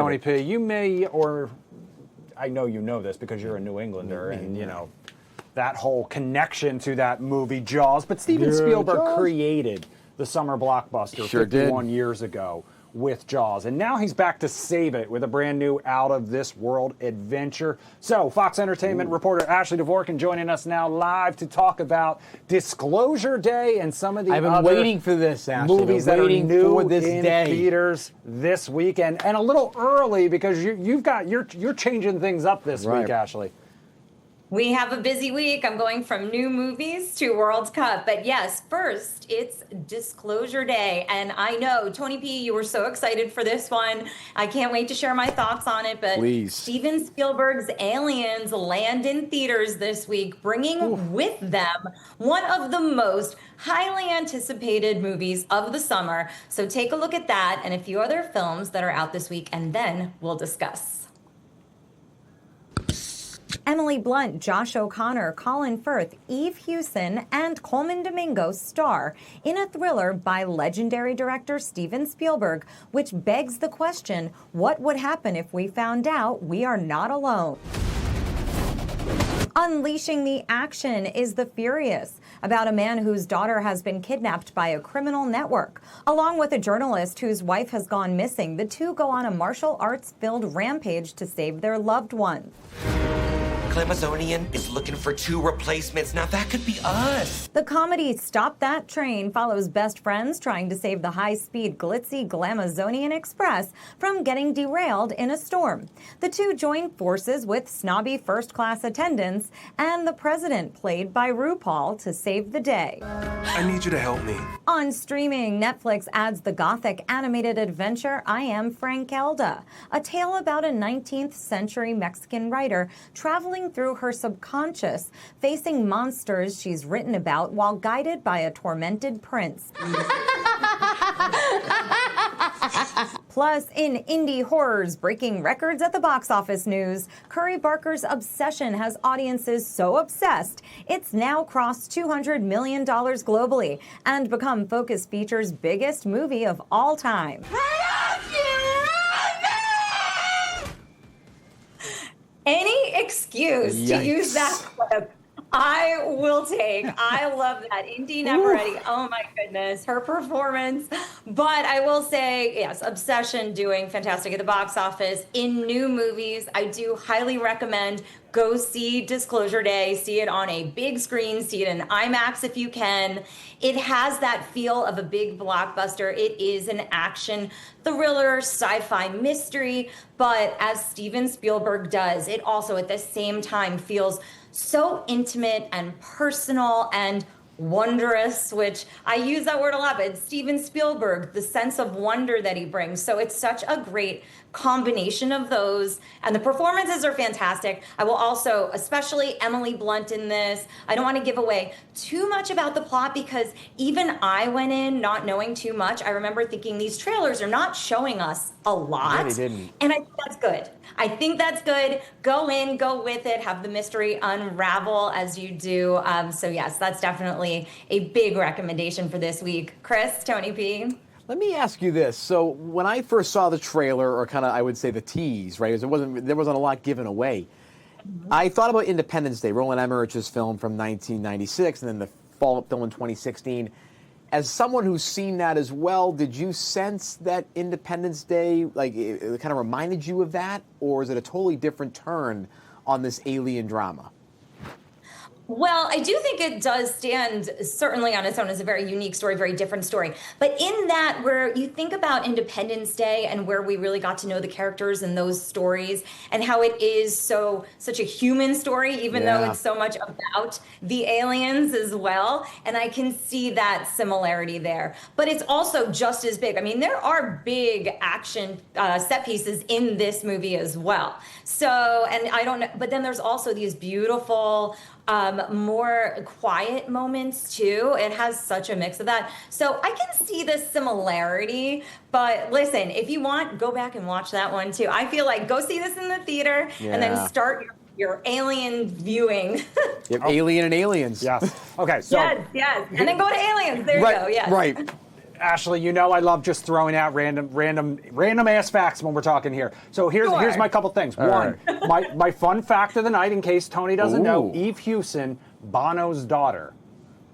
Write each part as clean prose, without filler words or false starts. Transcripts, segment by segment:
Tony P. You may, or I know you know this because you're a New Englander, and you know that whole connection to that movie Jaws. But Steven Spielberg created the summer blockbuster 51 years ago with Jaws, and now he's back to save it with a brand new out-of-this-world adventure. So, Fox Entertainment reporter Ashley Dvorkin joining us now live to talk about Disclosure Day and some of the I've been waiting for this, Ashley. movies that are new for this in day. theaters this weekend, and a little early because you're changing things up this week, Ashley. We have a busy week. I'm going from new movies to World Cup. But yes, first, it's Disclosure Day. And I know, Tony P., you were so excited for this one. I can't wait to share my thoughts on it. But Steven Spielberg's Aliens land in theaters this week, bringing with them one of the most highly anticipated movies of the summer. So take a look at that and a few other films that are out this week, and then we'll discuss. Emily Blunt, Josh O'Connor, Colin Firth, Eve Hewson, and Coleman Domingo star in a thriller by legendary director Steven Spielberg, which begs the question, what would happen if we found out we are not alone? Unleashing the action is The Furious, about a man whose daughter has been kidnapped by a criminal network. Along with a journalist whose wife has gone missing, the two go on a martial arts-filled rampage to save their loved ones. Glamazonian is looking for 2 replacements. Now that could be us. The comedy Stop That Train follows best friends trying to save the high-speed, glitzy Glamazonian Express from getting derailed in a storm. The two join forces with snobby first-class attendants and the president, played by RuPaul, to save the day. I need you to help me. On streaming, Netflix adds the gothic animated adventure I Am Frankelda, a tale about a 19th century Mexican writer traveling through her subconscious, facing monsters she's written about while guided by a tormented prince. Plus, in indie horrors breaking records at the box office news, Curry Barker's Obsession has audiences so obsessed it's now crossed $200 million globally and become Focus Features' biggest movie of all time. Any excuse to use that clip, I will take. I love that. Indy Never Ready. Oh my goodness, her performance. But I will say, yes, Obsession doing fantastic at the box office. In new movies, I do highly recommend go see Disclosure Day. See it on a big screen. See it in IMAX if you can. It has that feel of a big blockbuster. It is an action thriller, sci-fi mystery. But as Steven Spielberg does, it also at the same time feels so intimate and personal and wondrous, which I use that word a lot, but it's Steven Spielberg, the sense of wonder that he brings. So it's such a great combination of those, and the performances are fantastic. I will also, especially Emily Blunt in this, I don't want to give away too much about the plot because even I went in not knowing too much. I remember thinking these trailers are not showing us a lot, No, they didn't. and I think that's good. I think that's good. Go in, go with it, have the mystery unravel as you do. So yes, that's definitely a big recommendation for this week. Chris, Tony P. Let me ask you this. So when I first saw the trailer, or kind of, I would say the tease, right? Because there wasn't a lot given away. I thought about Independence Day, Roland Emmerich's film from 1996, and then the follow-up film in 2016. As someone who's seen that as well, did you sense that Independence Day, like, it kind of reminded you of that? Or is it a totally different turn on this alien drama? Well, I do think it does stand certainly on its own as a very unique story, very different story. But in that, where you think about Independence Day and where we really got to know the characters in those stories and how it is such a human story, even though it's so much about the aliens as well. And I can see that similarity there. But it's also just as big. I mean, there are big action set pieces in this movie as well. So, and I don't know, but then there's also these beautiful, more quiet moments too. It has such a mix of that. So I can see the similarity, but listen, if you want, go back and watch that one too. I feel like go see this in the theater and then start your alien viewing. Alien and Aliens. Yes. Okay. So yes. And then go to Aliens. There you go. Yes. Right. Ashley, you know I love just throwing out random ass facts when we're talking here. So here's my couple things. One, my fun fact of the night, in case Tony doesn't know, Eve Hewson, Bono's daughter.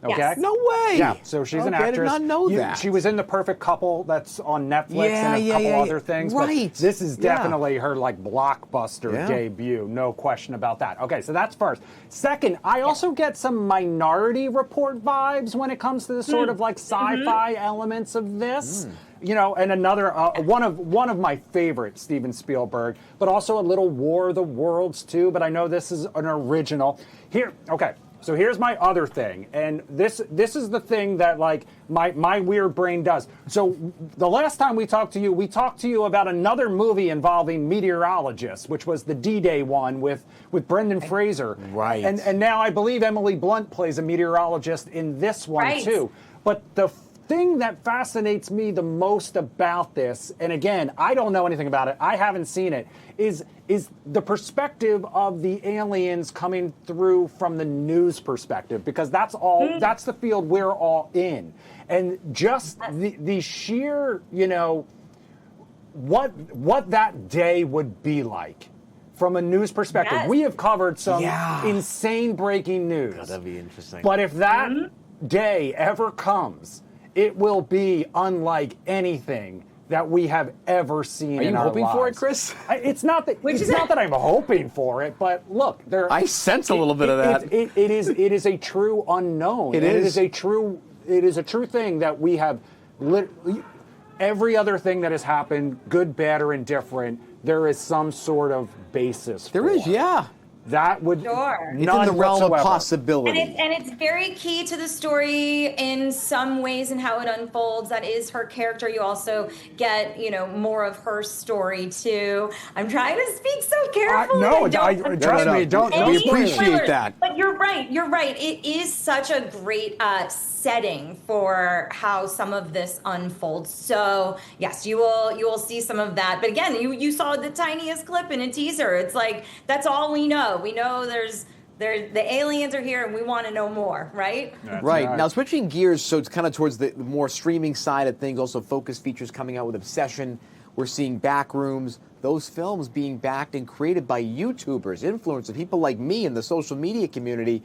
Okay. Yes. No way. Yeah, so she's an actress. I did not know that. She was in The Perfect Couple, that's on Netflix, and a couple other things. Right. But this is definitely her like blockbuster debut, no question about that. Okay, so that's first. Second, I also get some Minority Report vibes when it comes to the sort of like sci-fi elements of this. You know, and another one of my favorite Steven Spielberg, but also a little War of the Worlds too. But I know this is an original. Here, okay. So here's my other thing, and this is the thing that like my weird brain does. So the last time we talked to you about another movie involving meteorologists, which was the D-Day one with Brendan Fraser. Right. And now I believe Emily Blunt plays a meteorologist in this one too. But the thing that fascinates me the most about this, and again, I don't know anything about it, I haven't seen it, is the perspective of the aliens coming through from the news perspective, because that's the field we're all in. And just the sheer, you know, what that day would be like from a news perspective. Yes. We have covered some insane breaking news. That'd be interesting. But if that day ever comes, it will be unlike anything that we have ever seen in our lives. Are you hoping for it, Chris? It's not that I'm hoping for it, but look, I sense a little bit of that. It is a true unknown. It is. It is a true thing that we have. Every other thing that has happened, good, bad, or indifferent, there is some sort of basis. There is, yeah. That would Sure. It's in the realm whatsoever. of possibility. And it's very key to the story in some ways and how it unfolds. That is her character. You also get, you know, more of her story too. I'm trying to speak so carefully. Trust me, don't. We appreciate that. But you're right. You're right. It is such a great setting for how some of this unfolds. So yes, you will see some of that. But again, you saw the tiniest clip in a teaser. It's like that's all we know. We know the aliens are here and we want to know more, right? Right. Now, switching gears, so it's kind of towards the more streaming side of things, also Focus Features coming out with Obsession. We're seeing Backrooms, those films being backed and created by YouTubers, influencers, people like me in the social media community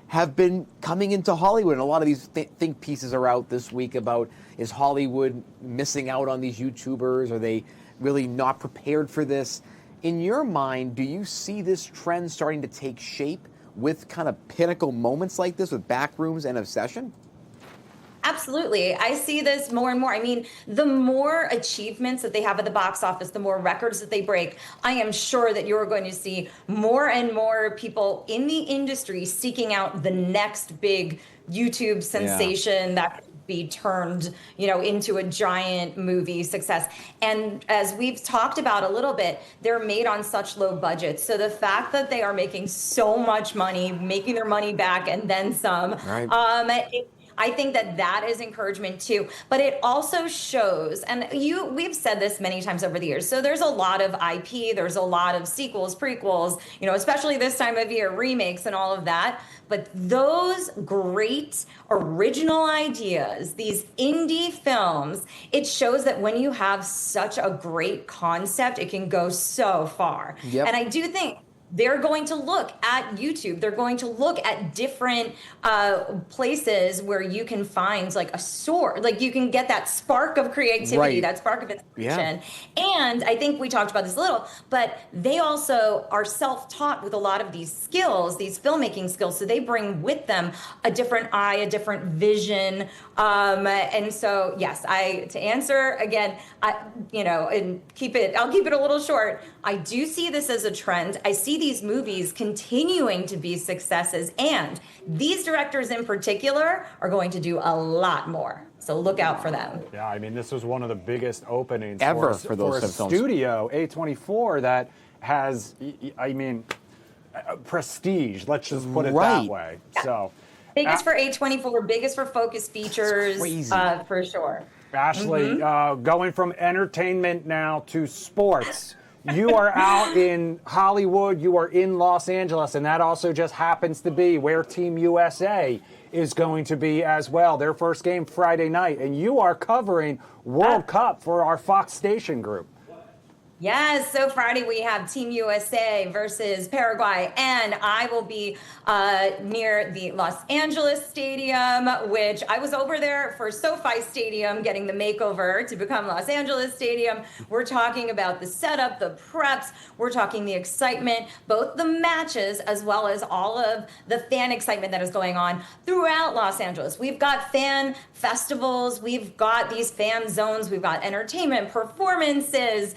have been coming into Hollywood. And a lot of these think pieces are out this week about, is Hollywood missing out on these YouTubers? Are they really not prepared for this? In your mind, do you see this trend starting to take shape with kind of pinnacle moments like this with Backrooms and Obsession? Absolutely. I see this more and more. I mean, the more achievements that they have at the box office, the more records that they break, I am sure that you're going to see more and more people in the industry seeking out the next big YouTube sensation that could be turned, you know, into a giant movie success. And as we've talked about a little bit, they're made on such low budgets. So the fact that they are making so much money, making their money back and then some, I think that is encouragement too. But it also shows, and we've said this many times over the years, so there's a lot of IP, there's a lot of sequels, prequels, you know, especially this time of year, remakes and all of that. But those great original ideas, these indie films, it shows that when you have such a great concept, it can go so far. Yep. And I do think they're going to look at YouTube. They're going to look at different places where you can find like a source, like you can get that spark of creativity, that spark of inspiration. And I think we talked about this a little, but they also are self-taught with a lot of these skills, these filmmaking skills. So they bring with them a different eye, a different vision. And so, yes, to answer again, and I'll keep it a little short. I do see this as a trend. I see these movies continuing to be successes, and these directors in particular are going to do a lot more. So look out for them. Yeah, I mean, this was one of the biggest openings ever for those for a films. Studio, A24, that has, I mean, prestige. Let's just put it that way. So biggest for A24, biggest for Focus Features, for sure. Ashley, going from entertainment now to sports. you are out in Hollywood, you are in Los Angeles, and that also just happens to be where Team USA is going to be as well. Their first game Friday night, and you are covering World Cup for our Fox station group. Yes, so Friday we have Team USA versus Paraguay, and I will be near the Los Angeles Stadium, which I was over there for SoFi Stadium getting the makeover to become Los Angeles Stadium. We're talking about the setup, the preps, we're talking the excitement, both the matches as well as all of the fan excitement that is going on throughout Los Angeles. We've got fan festivals, we've got these fan zones, we've got entertainment, performances,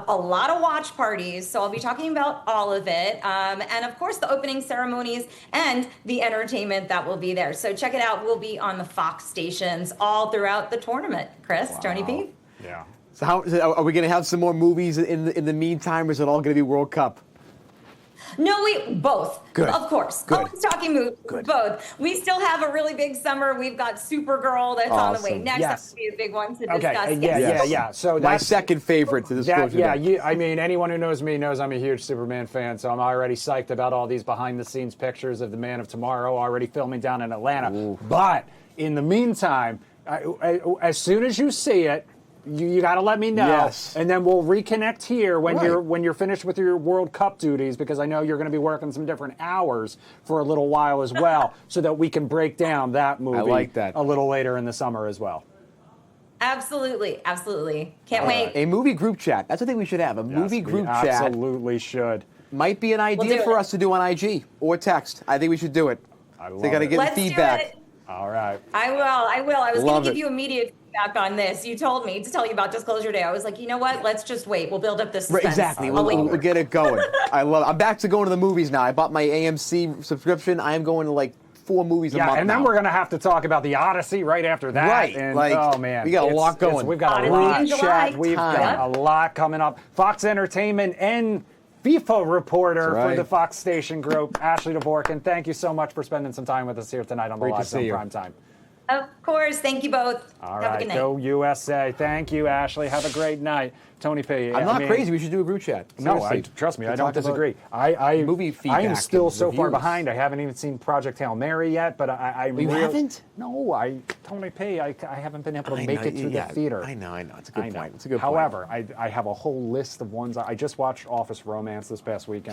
a lot of watch parties. So I'll be talking about all of it. And of course, the opening ceremonies and the entertainment that will be there. So check it out. We'll be on the Fox stations all throughout the tournament. Chris, Tony P. Yeah. So are we going to have some more movies in the meantime, or is it all going to be World Cup? No, we both. Good. Of course. Good. Always talking movies. Good. Both. We still have a really big summer. We've got Supergirl that's on the way Awesome. next. Yes. That will be a big one to discuss. Okay. Yes. Yeah. So My that's second favorite to this. I mean, anyone who knows me knows I'm a huge Superman fan, so I'm already psyched about all these behind-the-scenes pictures of the Man of Tomorrow already filming down in Atlanta. Ooh. But in the meantime, as soon as you see it, you got to let me know, Yes. and then we'll reconnect here when Right. you're finished with your World Cup duties, because I know you're going to be working some different hours for a little while as well, so that we can break down that movie like that. a little later in the summer as well. Absolutely. Absolutely. Can't wait. A movie group chat. That's what I think we should have. A movie Yes, we group chat absolutely should. might be an idea do for it. us to do on IG or text. I think we should do it. I love They got to it. get Let's feedback. do it. All right. I will. I was Love going to it. give you immediate feedback on this. You told me to tell you about Disclosure Day. I was like, you know what? Let's just wait. We'll build up this Right, suspense. exactly. I'll wait. We'll get it going. I love it. I'm back to going to the movies now. I bought my AMC subscription. I am going to like 4 movies a Yeah, month and then now. we're going to have to talk about the Odyssey right after that. Right, And, like, oh, man. we got a lot going. We've got a Odyssey lot. in July. We've got a lot coming up. Fox Entertainment and FIFA reporter That's right. for the Fox Station Group, Ashley Dvorkin. Thank you so much for spending some time with us here tonight on the Great to Live see Zone you. Prime Time. Of course. Thank you both. All Have a right, good night. go USA. Thank you, Ashley. Have a great night. Tony P. I'm not crazy. We should do a group chat. No, Seriously. trust me, To I don't talk about disagree. I movie I feedback am still and so far reviews. behind. I haven't even seen Project Hail Mary yet, but I You haven't? No, Tony P. I haven't been able to I make know, it to yeah, the theater. I know. It's a good I know. point. It's a good point. However, I have a whole list of ones. I just watched Office Romance this past weekend.